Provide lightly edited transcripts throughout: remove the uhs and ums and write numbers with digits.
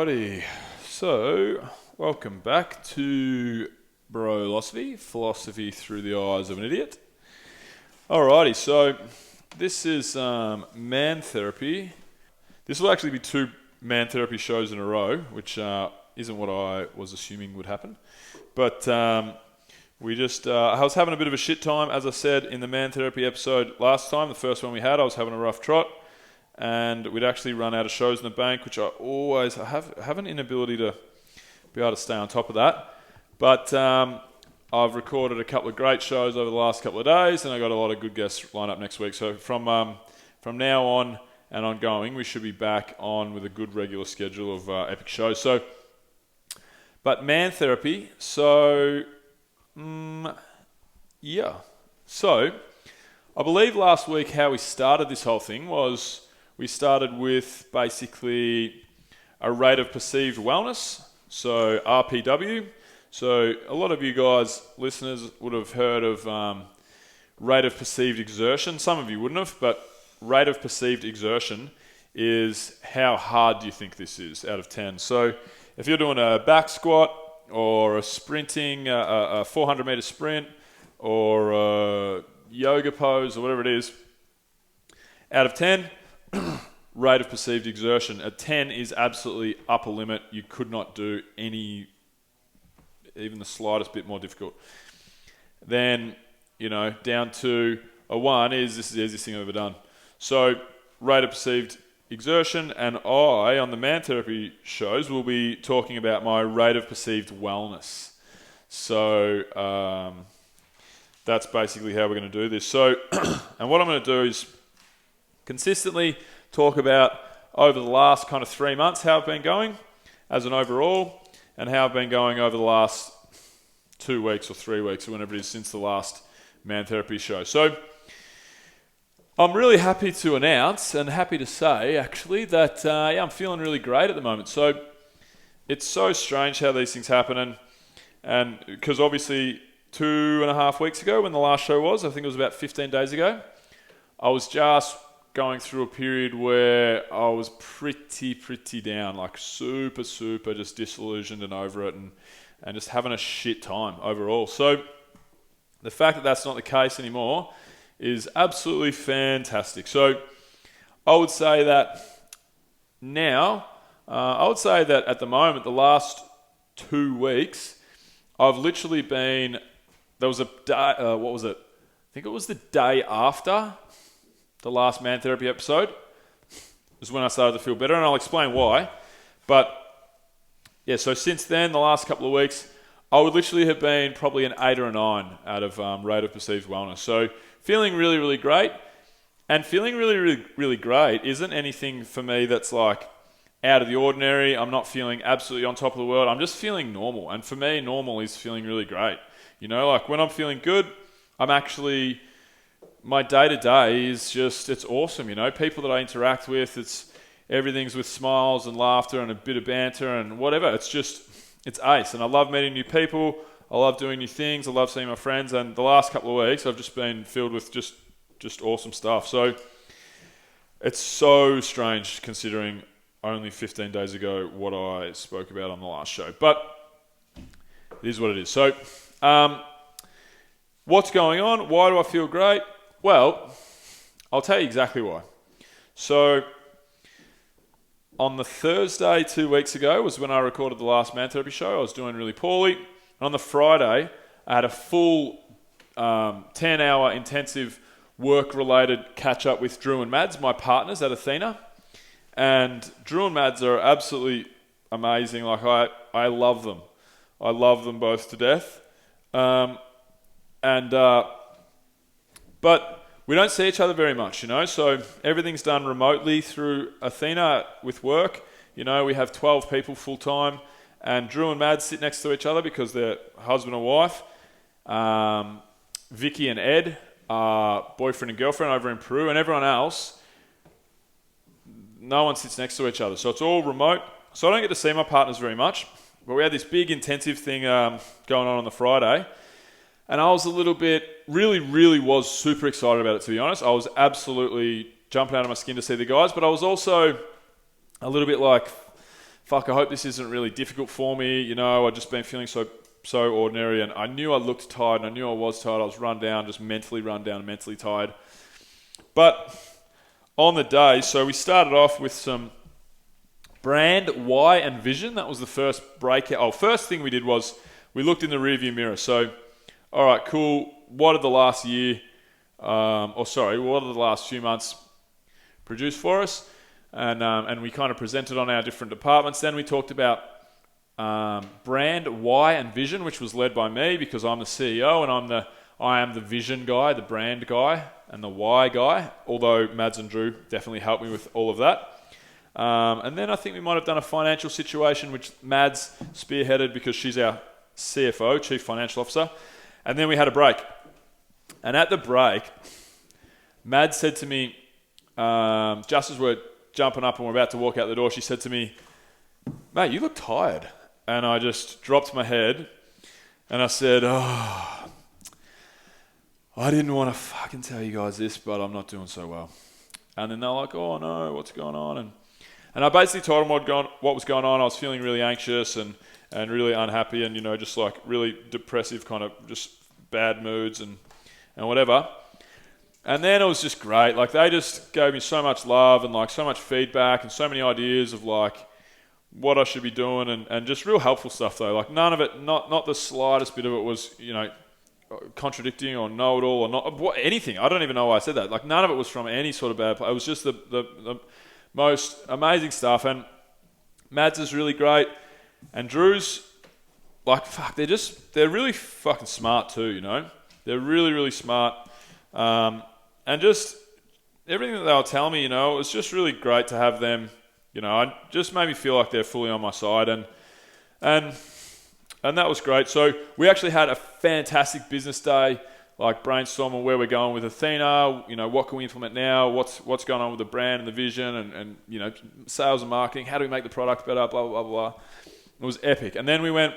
Alrighty, so welcome back to Brolosophy, philosophy through the eyes of an idiot. Alrighty, so this is man therapy. This will actually be 2 man therapy shows in a row, which isn't what I was assuming would happen. But I was having a bit of a shit time, as I said in the man therapy episode last time, the first one we had. I was having a rough trot. And we'd actually run out of shows in the bank, which I have an inability to be able to stay on top of that. But I've recorded a couple of great shows over the last couple of days, and I got a lot of good guests lined up next week. So from now on and ongoing, we should be back on with a good regular schedule of epic shows. But man therapy. So I believe last week how we started this whole thing was. We started with basically a rate of perceived wellness, so RPW. So a lot of you guys, listeners, would have heard of rate of perceived exertion. Some of you wouldn't have, but rate of perceived exertion is how hard do you think this is out of 10. So if you're doing a back squat or a sprinting, a 400 meter sprint or a yoga pose or whatever it is, out of 10, rate of perceived exertion. At 10 is absolutely upper limit. You could not do even the slightest bit more difficult. Then, down to a 1 is this is the easiest thing I've ever done. So, rate of perceived exertion, and I, on the man therapy shows, will be talking about my rate of perceived wellness. So, that's basically how we're going to do this. So, and what I'm going to do is consistently talk about over the last kind of 3 months how I've been going as an overall, and how I've been going over the last 2 weeks or 3 weeks or whenever it is since the last man therapy show. So I'm really happy to announce and happy to say actually that I'm feeling really great at the moment. So it's so strange how these things happen, and because obviously 2.5 weeks ago when the last show was, I think it was about 15 days ago, I was just going through a period where I was pretty down, like super just disillusioned and over it, and just having a shit time overall. So the fact that that's not the case anymore is absolutely fantastic. So I would say that now, at the moment, the last 2 weeks, I've literally been, there was a day, what was it? I think it was the day after the last man therapy episode is when I started to feel better, and I'll explain why. But yeah, so since then, the last couple of weeks, I would literally have been probably an 8 or a 9 out of rate of perceived wellness. So feeling really great, and feeling really great isn't anything for me that's like out of the ordinary. I'm not feeling absolutely on top of the world. I'm just feeling normal, and for me, normal is feeling really great. Like when I'm feeling good, my day-to-day is just, it's awesome, people that I interact with, everything's with smiles and laughter and a bit of banter and whatever. It's ace. And I love meeting new people. I love doing new things. I love seeing my friends. And the last couple of weeks, I've just been filled with just awesome stuff. So it's so strange considering only 15 days ago what I spoke about on the last show. But it is what it is. So what's going on? Why do I feel great? Well, I'll tell you exactly why. So, on the Thursday 2 weeks ago was when I recorded the last man therapy show. I was doing really poorly. And on the Friday, I had a full 10-hour intensive work-related catch-up with Drew and Mads, my partners at Athena. And Drew and Mads are absolutely amazing. Like, I love them. I love them both to death. But we don't see each other very much, so everything's done remotely through Athena with work. We have 12 people full-time, and Drew and Mads sit next to each other because they're husband and wife. Vicky and Ed are boyfriend and girlfriend over in Peru, and everyone else, no one sits next to each other. So it's all remote. So I don't get to see my partners very much, but we had this big intensive thing going on the Friday. And I was a little bit, really was super excited about it, to be honest. I was absolutely jumping out of my skin to see the guys, but I was also a little bit like fuck, I hope this isn't really difficult for me. You know, I've just been feeling so ordinary, and I knew I looked tired, and I knew I was tired. I was run down, just mentally run down, mentally tired. But on the day, so we started off with some brand why and vision. That was the first breakout. First thing we did was we looked in the rearview mirror. So, all right, cool. What did the last year, what did the last few months produce for us? And we kind of presented on our different departments. Then we talked about brand why and vision, which was led by me because I'm the CEO and I am the vision guy, the brand guy, and the why guy. Although Mads and Drew definitely helped me with all of that. And then I think we might have done a financial situation, which Mads spearheaded because she's our CFO, Chief Financial Officer. And then we had a break. And at the break, Mads said to me, just as we're jumping up and we're about to walk out the door, she said to me, "Mate, you look tired." And I just dropped my head and I said, "Oh, I didn't want to fucking tell you guys this, but I'm not doing so well." And then they're like, "Oh no, what's going on?" And I basically told them what was going on. I was feeling really anxious and really unhappy and, you know, just like really depressive, kind of just bad moods and whatever. And then it was just great. Like, they just gave me so much love and like so much feedback and so many ideas of like what I should be doing and just real helpful stuff though. Like, none of it, not the slightest bit of it was, you know, contradicting or know-it-all or not anything. I don't even know why I said that. Like, none of it was from any sort of bad play. It was just the most amazing stuff. And Mads is really great, and Drew's like, fuck, they're really fucking smart too, you know. They're really, really smart, and just everything that they were telling me, you know, it was just really great to have them. You know, it just made me feel like they're fully on my side, and that was great. So we actually had a fantastic business day, like brainstorming where we're going with Athena, you know, what can we implement now, what's going on with the brand and the vision and you know, sales and marketing, how do we make the product better, blah, blah, blah, blah. It was epic. And then we went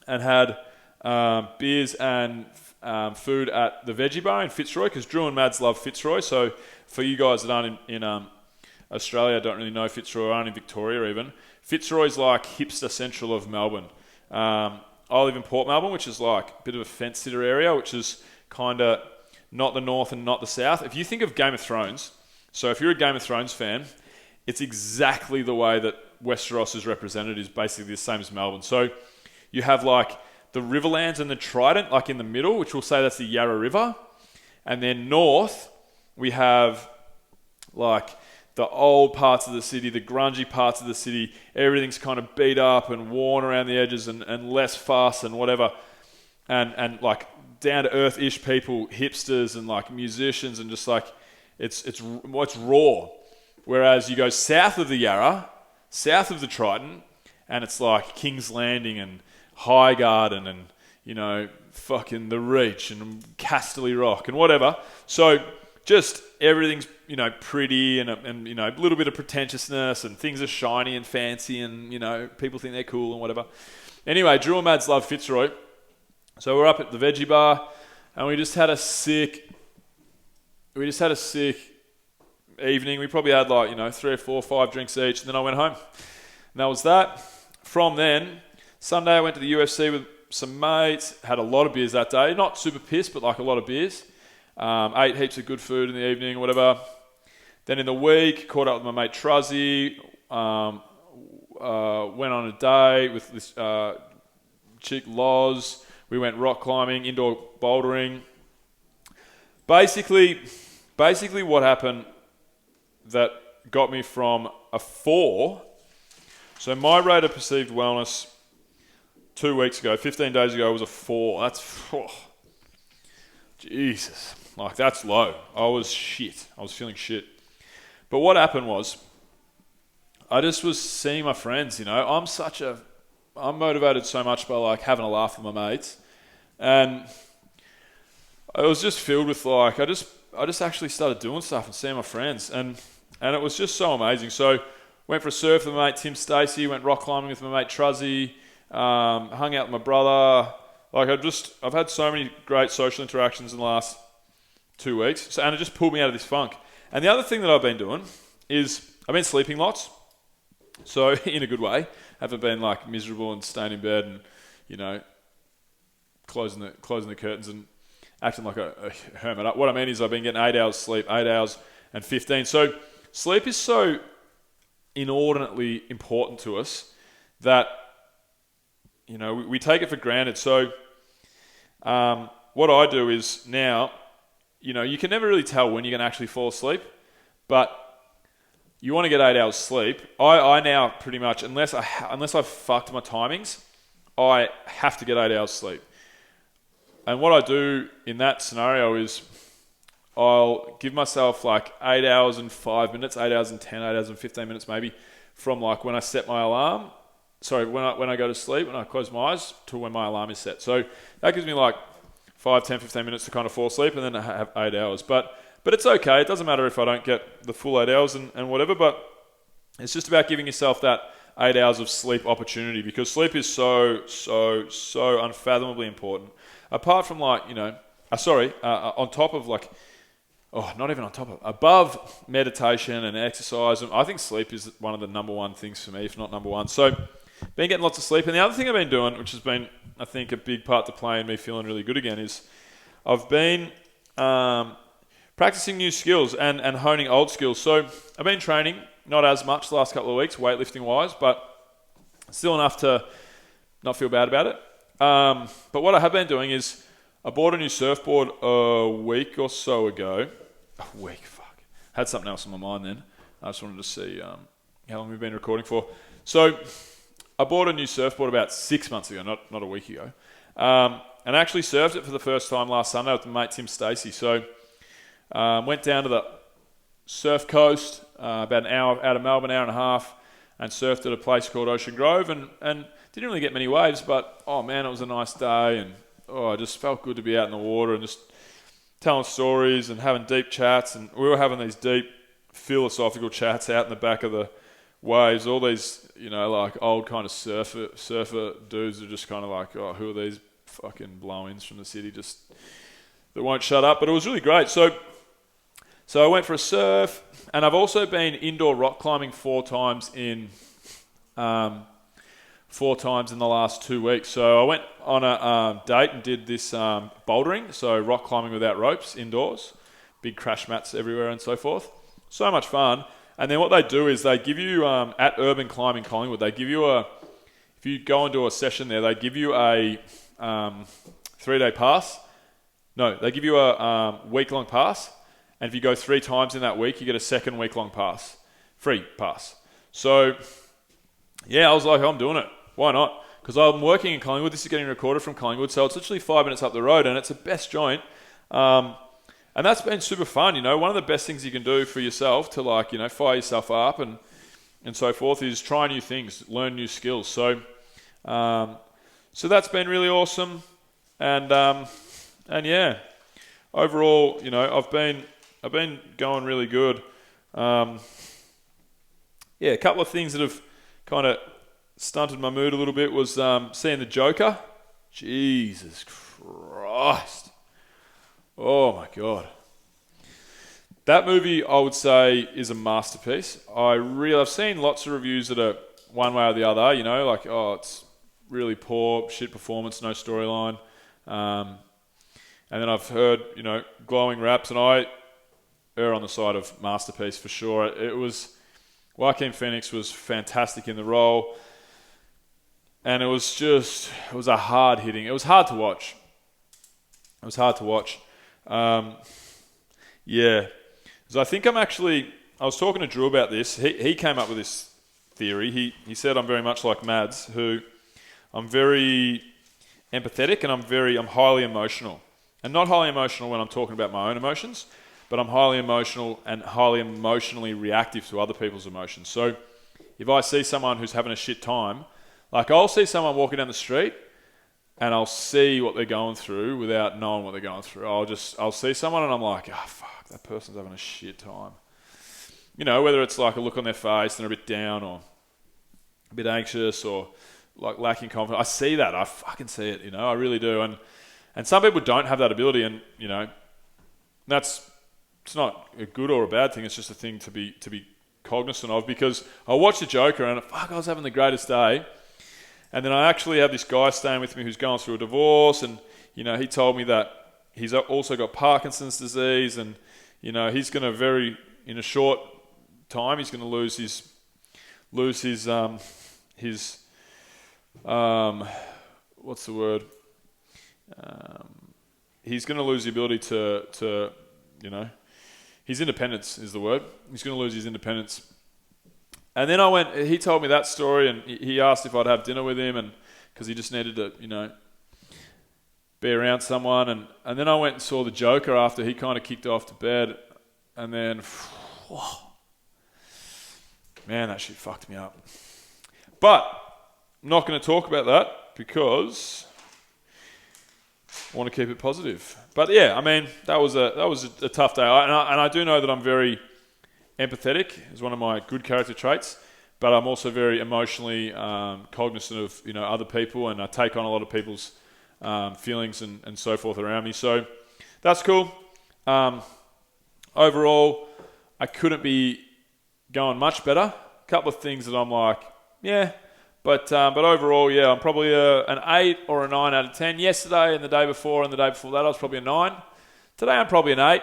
and had beers and food at the Veggie Bar in Fitzroy, because Drew and Mads love Fitzroy. So for you guys that aren't in Australia, don't really know Fitzroy, or aren't in Victoria even, Fitzroy's like hipster central of Melbourne. I live in Port Melbourne, which is like a bit of a fence-sitter area, which is kind of not the north and not the south. If you think of Game of Thrones, so if you're a Game of Thrones fan, it's exactly the way that Westeros is represented, is basically the same as Melbourne. So you have like the Riverlands and the Trident, like in the middle, which we'll say that's the Yarra River. And then north, we have like the old parts of the city, the grungy parts of the city. Everything's kind of beat up and worn around the edges and less fuss and whatever. And like down-to-earth-ish people, hipsters and like musicians, and just like it's raw. Whereas you go south of the Yarra, south of the Trident, and it's like King's Landing and Highgarden and, you know, fucking The Reach and Casterly Rock and whatever. So just everything's, you know, pretty and you know, a little bit of pretentiousness, and things are shiny and fancy, and, you know, people think they're cool and whatever. Anyway, Drew and Mads love Fitzroy. So we're up at the Veggie Bar, and we just had a sick evening. We probably had like, you know, 3 or 4 or 5 drinks each, and then I went home. And that was that. From then, Sunday I went to the UFC with some mates, had a lot of beers that day. Not super pissed, but like a lot of beers. Ate heaps of good food in the evening or whatever. Then in the week, caught up with my mate Truzzy. Went on a date with this chick Loz. We went rock climbing, indoor bouldering. Basically what happened that got me from a 4. So my rate of perceived wellness 2 weeks ago, 15 days ago, was a 4. That's, Jesus. Like, that's low. I was shit. I was feeling shit. But what happened was, I just was seeing my friends, you know. I'm motivated so much by like having a laugh with my mates. And I was just filled with like, I just actually started doing stuff and seeing my friends. And it was just so amazing. So went for a surf with my mate Tim Stacey, went rock climbing with my mate Truzzy, hung out with my brother. Like, I've had so many great social interactions in the last 2 weeks. And it just pulled me out of this funk. And the other thing that I've been doing is I've been sleeping lots. So in a good way, haven't been like miserable and staying in bed and, you know, closing the curtains and acting like a hermit. What I mean is I've been getting 8 hours sleep, 8 hours and 15. So sleep is so inordinately important to us that, you know, we take it for granted. So what I do is now, you know, you can never really tell when you're going to actually fall asleep, but you want to get 8 hours sleep. I now pretty much, unless I've fucked my timings, I have to get 8 hours sleep. And what I do in that scenario is I'll give myself like 8 hours and 5 minutes, 8 hours and 10, 8 hours and 15 minutes maybe from like when I set my alarm. Sorry, when I go to sleep, when I close my eyes to when my alarm is set. So that gives me like 5, 10, 15 minutes to kind of fall asleep, and then I have 8 hours. But it's okay. It doesn't matter if I don't get the full 8 hours and whatever, but it's just about giving yourself that 8 hours of sleep opportunity, because sleep is so unfathomably important. Apart from like, you know, on top of like, not even on top of, above meditation and exercise, I think sleep is one of the number one things for me, if not number one. So been getting lots of sleep. And the other thing I've been doing, which has been, I think, a big part to play in me feeling really good again, is I've been practicing new skills and honing old skills. So I've been training, not as much the last couple of weeks, weightlifting wise, but still enough to not feel bad about it. But what I have been doing is I bought a new surfboard a week or so ago. Had something else on my mind then. I just wanted to see how long we've been recording for. So I bought a new surfboard about 6 months ago, not a week ago. And I actually surfed it for the first time last Sunday with my mate Tim Stacey. So went down to the surf coast, about an hour out of Melbourne, hour and a half, and surfed at a place called Ocean Grove, and didn't really get many waves, but oh man, it was a nice day, and I just felt good to be out in the water and just telling stories and having deep chats. And we were having these deep philosophical chats out in the back of the waves. All these, you know, like old kind of surfer dudes are just kind of like, oh, who are these fucking blow-ins from the city just that won't shut up? But it was really great. So I went for a surf, and I've also been indoor rock climbing 4 times in the last 2 weeks. So I went on a date and did this bouldering, so rock climbing without ropes indoors, big crash mats everywhere and so forth. So much fun. And then what they do is they give you, at Urban Climbing Collingwood, they give you if you go into a session there, they give you a 3-day pass. No, they give you a week-long pass. And if you go 3 times in that week, you get a second week-long pass. Free pass. So, yeah, I was like, I'm doing it. Why not? Because I'm working in Collingwood. This is getting recorded from Collingwood, so it's literally 5 minutes up the road, and it's the best joint. And that's been super fun, you know. One of the best things you can do for yourself to, like, you know, fire yourself up and so forth is try new things, learn new skills. So that's been really awesome. And yeah, overall, you know, I've been going really good. A couple of things that have kind of stunted my mood a little bit was seeing the Joker. Jesus Christ. Oh my God. That movie, I would say, is a masterpiece. I've seen lots of reviews that are one way or the other, you know, like, oh, it's really poor, shit performance, no storyline. And then I've heard, you know, glowing raps, and I err on the side of masterpiece for sure. It was, Joaquin Phoenix was fantastic in the role, and it was a hard hitting. It was hard to watch. Yeah. So I think I was talking to Drew about this. He came up with this theory. He said I'm very much like Mads, who I'm very empathetic and I'm highly emotional. And not highly emotional when I'm talking about my own emotions, but I'm highly emotional and highly emotionally reactive to other people's emotions. So if I see someone who's having a shit time, like I'll see someone walking down the street and I'll see what they're going through without knowing what they're going through. I'll see someone and I'm like, oh fuck, that person's having a shit time. You know, whether it's like a look on their face and they're a bit down or a bit anxious or like lacking confidence. I see that. I fucking see it, you know, I really do. And some people don't have that ability, and, you know, it's not a good or a bad thing. It's just a thing to be cognizant of, because I watched the Joker and fuck, I was having the greatest day. And then I actually have this guy staying with me who's going through a divorce, and he told me that he's also got Parkinson's disease, and he's going to in a short time he's going to lose his what's the word? He's going to lose the ability to his independence is the word. He's going to lose his independence. And then he told me that story, and he asked if I'd have dinner with him, and because he just needed to, be around someone. And then I went and saw the Joker after he kind of kicked off to bed, and then, man, that shit fucked me up. But I'm not going to talk about that because I want to keep it positive. But yeah, I mean, that was a tough day, and I do know that I'm very empathetic is one of my good character traits, but I'm also very emotionally cognizant of other people, and I take on a lot of people's feelings and so forth around me. So that's cool. Overall, I couldn't be going much better. A couple of things that I'm like, yeah, but overall, yeah, I'm probably an 8 or a 9 out of 10. Yesterday and the day before and the day before that, I was probably a 9. Today, I'm probably an 8.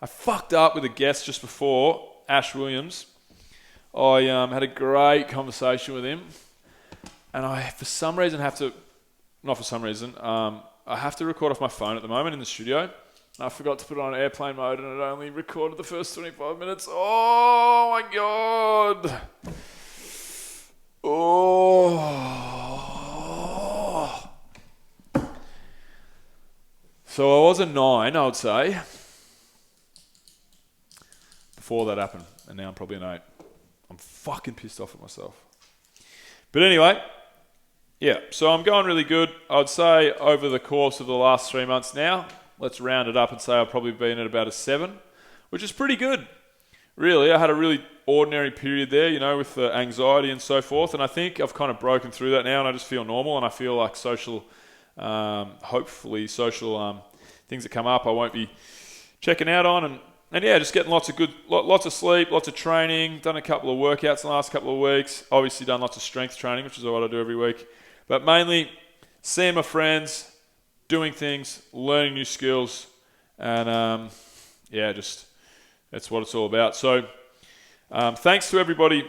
I fucked up with a guest just before, Ash Williams. I had a great conversation with him, and I, for some reason, I have to record off my phone at the moment in the studio. I forgot to put it on airplane mode, and it only recorded the first 25 minutes. Oh my god! Oh. So I was a 9, I would say, before that happened, and now I'm probably an 8. I'm fucking pissed off at myself. But anyway, yeah, so I'm going really good. I'd say over the course of the last 3 months now, let's round it up and say I've probably been at about a 7, which is pretty good. Really, I had a really ordinary period there, with the anxiety and so forth, and I think I've kind of broken through that now, and I just feel normal, and I feel like hopefully social things that come up I won't be checking out on, and yeah, just getting lots of sleep, lots of training, done a couple of workouts in the last couple of weeks, obviously done lots of strength training, which is what I do every week, but mainly seeing my friends, doing things, learning new skills, and just that's what it's all about. So thanks to everybody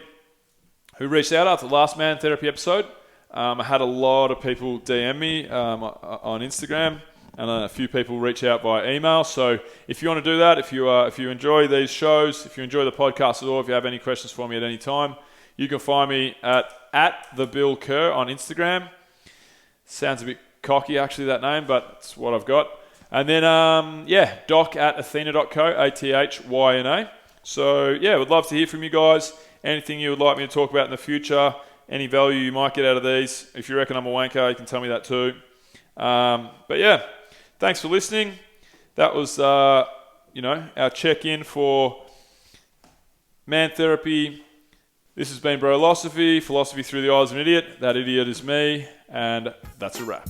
who reached out after the last Man Therapy episode. I had a lot of people DM me on Instagram, and a few people reach out via email. So if you want to do that, if you enjoy these shows, if you enjoy the podcast at all, if you have any questions for me at any time, you can find me at the Bill Kerr on Instagram. Sounds a bit cocky actually, that name, but it's what I've got. And then doc@athena.co, ATHYNA. So yeah, would love to hear from you guys. Anything you would like me to talk about in the future, any value you might get out of these. If you reckon I'm a wanker, you can tell me that too. But yeah, thanks for listening. That was our check-in for Man Therapy. This has been Brolosophy, philosophy through the eyes of an idiot. That idiot is me, and that's a wrap.